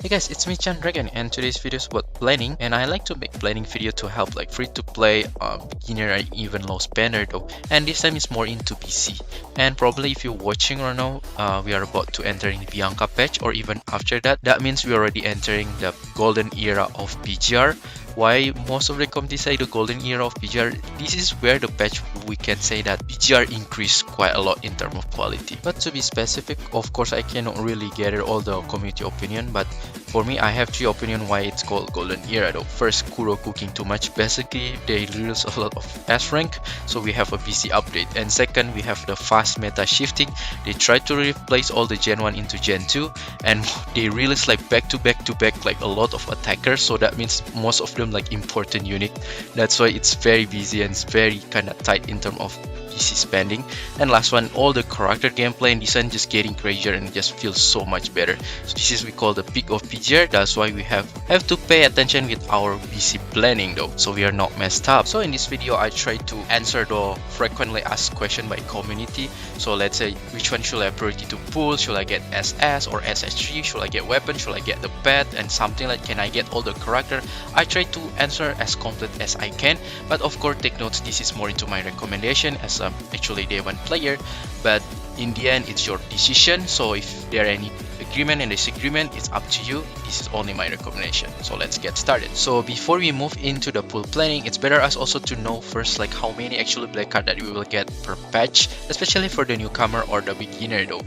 Hey guys, it's me Chan Dragon, and today's video is about planning, and I like to make planning video to help like free to play, beginner or even low spender though. And this time is more into PC. And probably if you're watching right now, we are about to enter in the Bianca patch, or even after that. That means we're already entering the golden era of PGR. Why most of the community say the golden era of PGR? This is where the patch we can say that PGR increased quite a lot in terms of quality. But to be specific, of course I cannot really gather all the community opinion, but for me I have three opinion why it's called golden era though. First, Kuro cooking too much. Basically they release a lot of S rank, so we have a BC update. And second, we have the fast meta shifting. They try to replace all the Gen 1 into Gen 2, and they release like back to back like a lot of attackers, so that means most of them like important unit. That's why it's very busy and it's very kind of tight in terms of PC spending. And last one, all the character gameplay and design just getting crazier and just feels so much better. So this is we call the peak of PGR. That's why we have to pay attention with our PC planning though, so we are not messed up. So in this video I try to answer the frequently asked question by community. So let's say, which one should I priority to pull? Should I get SS or SS3? Should I get weapon? Should I get the pet? And something like, can I get all the character? I try to answer as complete as I can, but of course take notes, this is more into my recommendation as I'm actually day one player, but in the end it's your decision. So if there are any agreement and disagreement, it's up to you. This is only my recommendation. So let's get started. So before we move into the pool planning, it's better us also to know first like how many actually black card that we will get per patch, especially for the newcomer or the beginner though.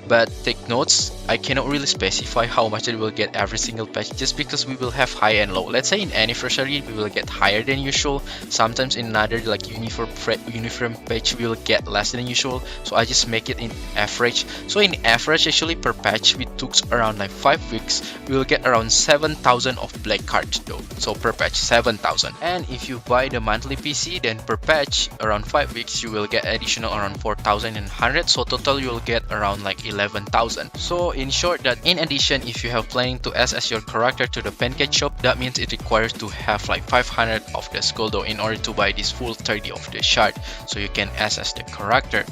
But take notes, I cannot really specify how much we will get every single patch, just because we will have high and low. Let's say in anniversary we will get higher than usual. Sometimes in another like uniform patch we will get less than usual. So I just make it in average. So in average actually per patch we took around like 5 weeks, we will get around 7,000 of black cards though. So per patch 7,000. And if you buy the monthly PC, then per patch around 5 weeks you will get additional around 4,100. So total you will get around like 11,000. So in short, that in addition, if you have planning to SS your character to the pancake shop, that means it requires to have like 500 of the skull though in order to buy this full 30 of the shard, so you can SS the character.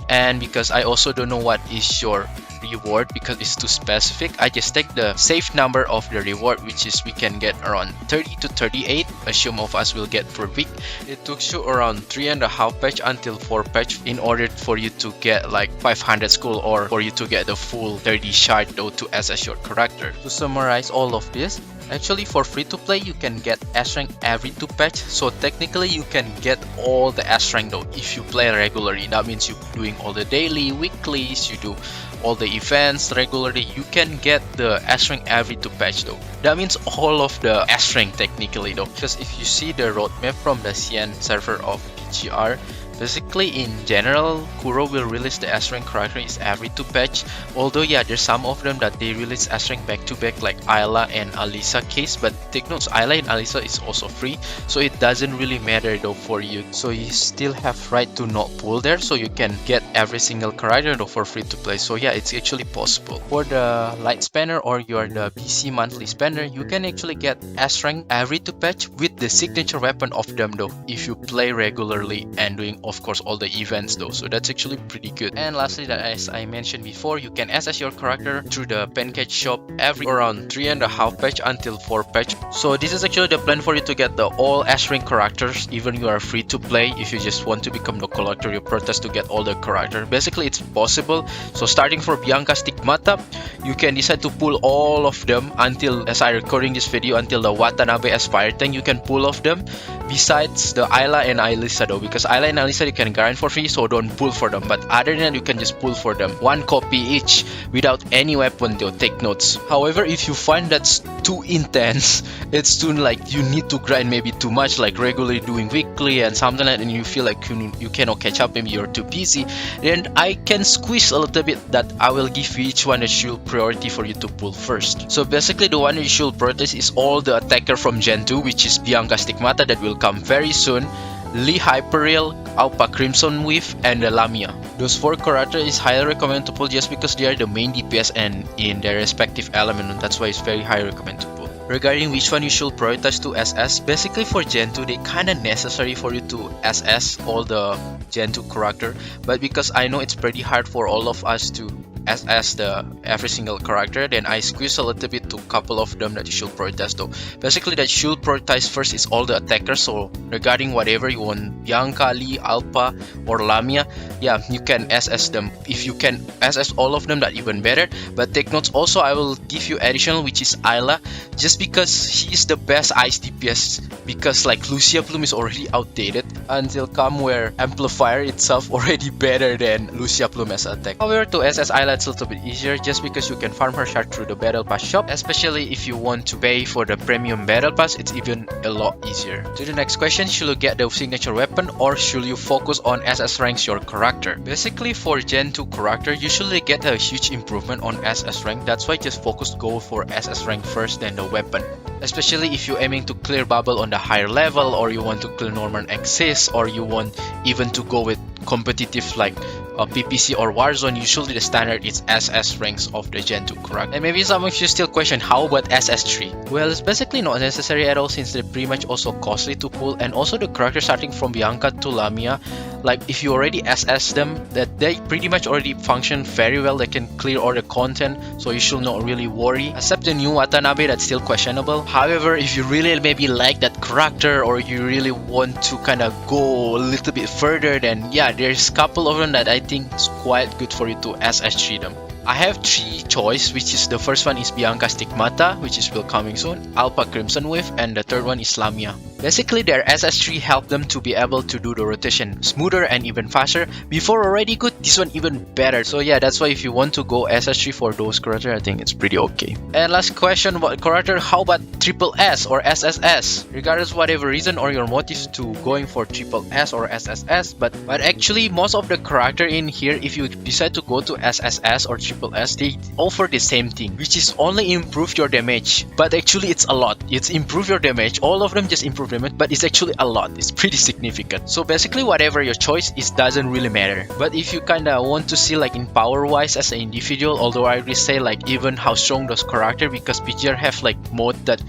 And because I also don't know what is your reward because it's too specific, I just take the safe number of the reward, which is we can get around 30 to 38, assume of us will get per week. It took you around 3.5 patch until 4 patch in order for you to get like 500 skull, or for you to get the full 30 shard though to SS your character. To summarize all of this, actually for free to play you can get S rank every 2 patch, so technically you can get all the S rank though if you play regularly. That means you doing all the daily, weeklies, you do all the events regularly, you can get the S rank every 2 patch though. That means all of the S rank technically though, because if you see the roadmap from the CN server of PGR, basically in general Kuro will release the S rank characters every 2 patch. Although yeah, there's some of them that they release S rank back to back like Ayla and Alisa case, but take notes, Ayla and Alisa is also free, so it doesn't really matter though for you. So you still have right to not pull there, so you can get every single character though for free to play. So yeah, it's actually possible. For the light spender or you're the PC monthly spender, you can actually get S rank every 2 patch with the signature weapon of them though, if you play regularly and doing of course all the events though. So that's actually pretty good. And lastly, that as I mentioned before, you can SS your character through the pancake shop every around 3.5 patch until 4 patch. So this is actually the plan for you to get the all S rank characters, even you are free to play. If you just want to become the collector, you protest to get all the character, basically it's possible. So starting for Bianca Stigmata, you can decide to pull all of them until, as I recording this video, until the Watanabe Aspire tank, you can pull of them. Besides the Ayla and Alisa though, because Ayla and Alisa you can grind for free, so don't pull for them. But other than that, you can just pull for them 1 copy each without any weapon though, take notes. However, if you find that's too intense, it's too like you need to grind maybe too much, like regularly doing weekly and something like that, and you feel like you cannot catch up, maybe you're too busy, then I can squeeze a little bit that I will give you each one a shield priority for you to pull first. So basically the one you should prioritize is all the attacker from Gen 2, which is Bianca Stigmata that will come very soon, Lee Hyperreal, Alpha Crimson Weave, and the Lamia. Those 4 characters is highly recommended to pull just because they are the main DPS and in their respective element, and that's why it's very highly recommended to pull. Regarding which one you should prioritize to SS, basically for Gen 2 they kinda necessary for you to SS all the Gen 2 character, but because I know it's pretty hard for all of us to SS the every single character, then I squeeze a little bit to a couple of them that you should prioritize though. Basically that you should prioritize first is all the attackers, so regarding whatever you want, Bianca, Lee, Alpha or Lamia, yeah, you can SS them. If you can SS all of them, that even better. But take notes also, I will give you additional, which is Ayla, just because she is the best ice DPS, because like Lucia Plume is already outdated until come where Amplifier itself already better than Lucia Plume as attack. However, to SS Ayla it's a little bit easier just because you can farm her shard through the Battle Pass shop, especially if you want to pay for the premium Battle Pass, it's even a lot easier. To the next question, should you get the signature weapon or should you focus on SS ranks your character? Basically for Gen 2 character, you usually get a huge improvement on SS rank, that's why just focus go for SS rank first then the weapon. Especially if you're aiming to clear bubble on the higher level, or you want to clear normal access, or you want even to go with competitive like PPC or Warzone, usually the standard is SS ranks of the Gen 2 character. And maybe some of you still question, how about SS3? Well, it's basically not necessary at all since they're pretty much also costly to pull, and also the character starting from Bianca to Lamia, like if you already SS them, that they pretty much already function very well, they can clear all the content, so you should not really worry, except the new Watanabe that's still questionable. However, if you really maybe like that character or you really want to kind of go a little bit further, then yeah, there's a couple of them that I think is quite good for you to SS3 them. I have 3 choice, which is the first one is Bianca Stigmata, which is will coming soon, Alpha Crimson Wave, and the third one is Lamia. Basically their SS3 help them to be able to do the rotation smoother and even faster. Before already good, this one even better. So yeah, that's why if you want to go SS3 for those characters, I think it's pretty okay. And last question about character, how about triple S or SSS? Regardless whatever reason or your motive to going for triple S or SSS, but actually most of the character in here, if you decide to go to SSS or triple S, they offer the same thing, which is only improve your damage. But actually it's a lot. It's improve your damage. All of them just improve damage, but it's actually a lot. It's pretty significant. So basically whatever your choice is doesn't really matter. But if you kinda want to see like in power wise as an individual, although I really say like even how strong those character, because PGR have like mode that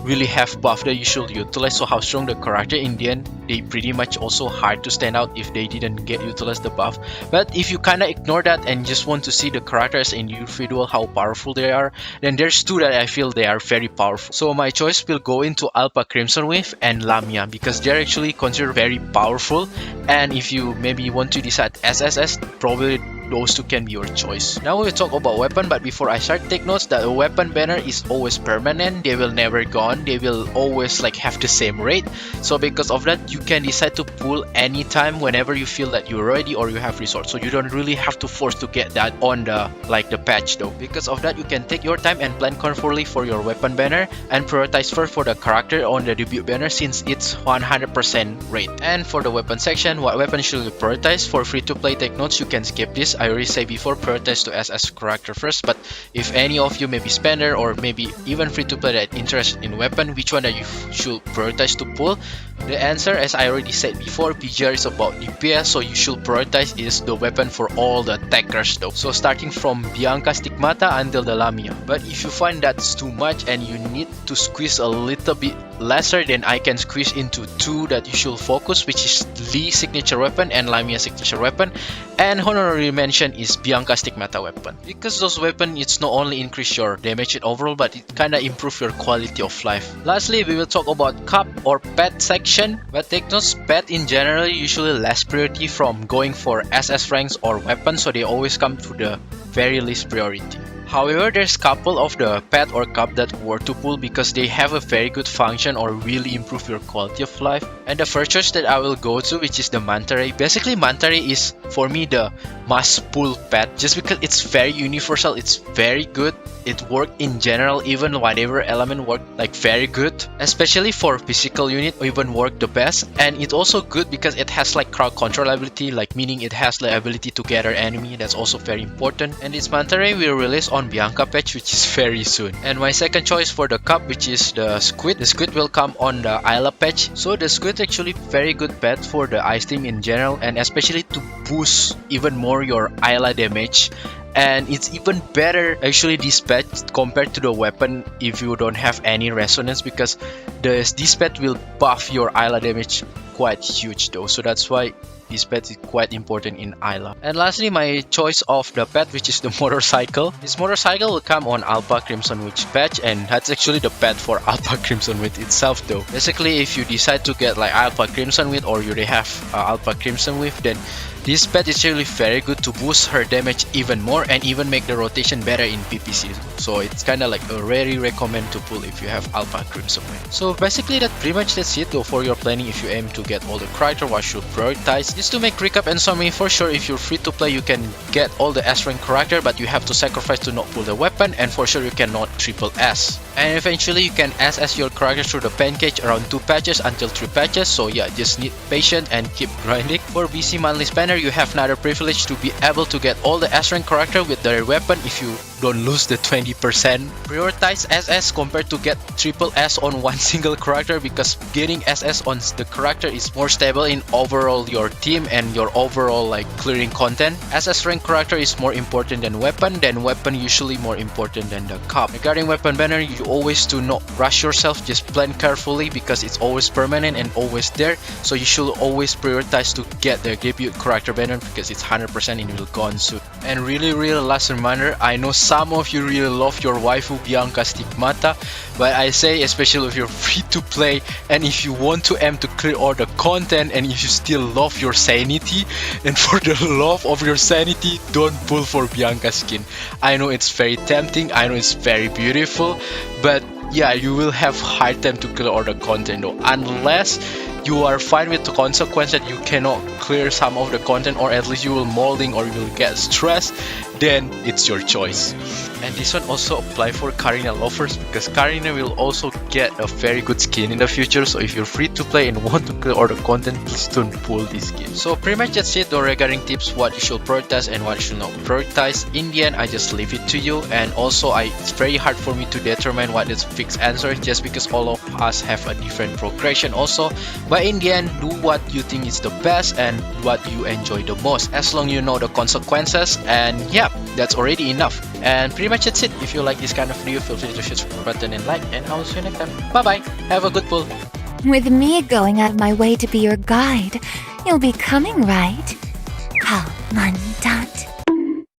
really have buff that you should utilize, so how strong the character in the end, they pretty much also hard to stand out if they didn't get utilize the buff. But if you kind of ignore that and just want to see the characters in individual how powerful they are, then there's 2 that I feel they are very powerful. So my choice will go into Alpha Crimson Wave and Lamia, because they're actually considered very powerful, and if you maybe want to decide SSS, probably those 2 can be your choice. Now we'll talk about weapon, but before I start, take notes that a weapon banner is always permanent. They will never gone. They will always like have the same rate. So because of that, you can decide to pull anytime whenever you feel that you're ready or you have resource. So you don't really have to force to get that on the patch though. Because of that, you can take your time and plan carefully for your weapon banner and prioritize first for the character on the debut banner since it's 100% rate. And for the weapon section, what weapon should you prioritize? For free to play, take notes, you can skip this. I already say before, prioritize to SS character first, but if any of you maybe spender or maybe even free to play that interest in weapon, which one that you should prioritize to pull? The answer, as I already said before, PGR is about DPS, so you should prioritize is the weapon for all the attackers though. So starting from Bianca Stigmata until the Lamia. But if you find that's too much and you need to squeeze a little bit lesser, then I can squeeze into 2 that you should focus, which is Lee signature weapon and Lamia signature weapon. And honorary mention is Bianca Stigmata weapon, because those weapon it's not only increase your damage in overall, but it kinda improve your quality of life. Lastly, we will talk about cup or pet section, but take notes, pet in general usually less priority from going for SS ranks or weapons, so they always come to the very least priority. However, there's couple of the pet or cup that worth to pull because they have a very good function or really improve your quality of life. And the first choice that I will go to, which is the Manta Ray. Basically, Manta Ray is for me the must pull pet just because it's very universal, it's very good. It works in general, even whatever element work like very good, especially for physical unit even work the best. And it's also good because it has like crowd control ability, like meaning it has the ability to gather enemy, that's also very important. And this Manta Ray will release on Bianca patch, which is very soon. And my second choice for the cup, which is the Squid. The Squid will come on the Ayla patch. So the Squid actually very good pet for the ice team in general, and especially to boost even more your Ayla damage. And it's even better actually this pet compared to the weapon if you don't have any resonance, because this pet will buff your Ayla damage quite huge though, so that's why this pet is quite important in Isla. And lastly, my choice of the pet, which is the motorcycle. This motorcycle will come on Alpha Crimson Witch patch, and that's actually the pet for Alpha Crimson Witch itself though. Basically, if you decide to get like Alpha Crimson Witch or you already have Alpha Crimson Witch, then this pet is really very good to boost her damage even more and even make the rotation better in PPC. So it's kinda like a very recommend to pull if you have Alpha Crimson Witch. So basically that's it though for your planning. If you aim to get all the character, what should prioritize? Just to make recap and summary, for sure if you're free to play you can get all the S rank character, but you have to sacrifice to not pull the weapon, and for sure you cannot triple S. And eventually you can SS your character through the pancake around 2 patches until 3 patches, so yeah, just need patience and keep grinding. For BC monthly spender, you have another privilege to be able to get all the S rank character with their weapon if you don't lose the 20%. Prioritize SS compared to get triple S on one single character, because getting SS on the character is more stable in overall your team and your overall like clearing content. SS rank character is more important than weapon usually more important than the cup. Regarding weapon banner, you always do not rush yourself, just plan carefully because it's always permanent and always there, so you should always prioritize to get the debut character banner because it's 100% and it will go on soon. And really last reminder, I know some of you really love your waifu Bianca Stigmata, but I say especially if you're free to play and if you want to aim to clear all the content and if you still love your sanity, and for the love of your sanity, don't pull for Bianca skin. I know it's very tempting, I know it's very beautiful, but yeah, you will have hard time to clear all the content though, unless you are fine with the consequence that you cannot clear some of the content, or at least you will molding or you will get stressed, then it's your choice. And this one also apply for Karina lovers, because Karina will also get a very good skin in the future, so if you're free to play and want to clear all the content, please don't pull this skin. So pretty much that's it though regarding tips, what you should prioritize and what you should not prioritize. In the end, I just leave it to you, and also it's very hard for me to determine what is fixed answer just because all of us have a different progression also. But in the end, do what you think is the best and what you enjoy the most, as long you know the consequences, and yeah, that's already enough. And pretty much that's it. If you like this kind of video, feel free to hit the subscribe button and like, and I will see you next time. Bye bye, have a good pull. With me going out of my way to be your guide, you'll be coming, right? How, Mandat?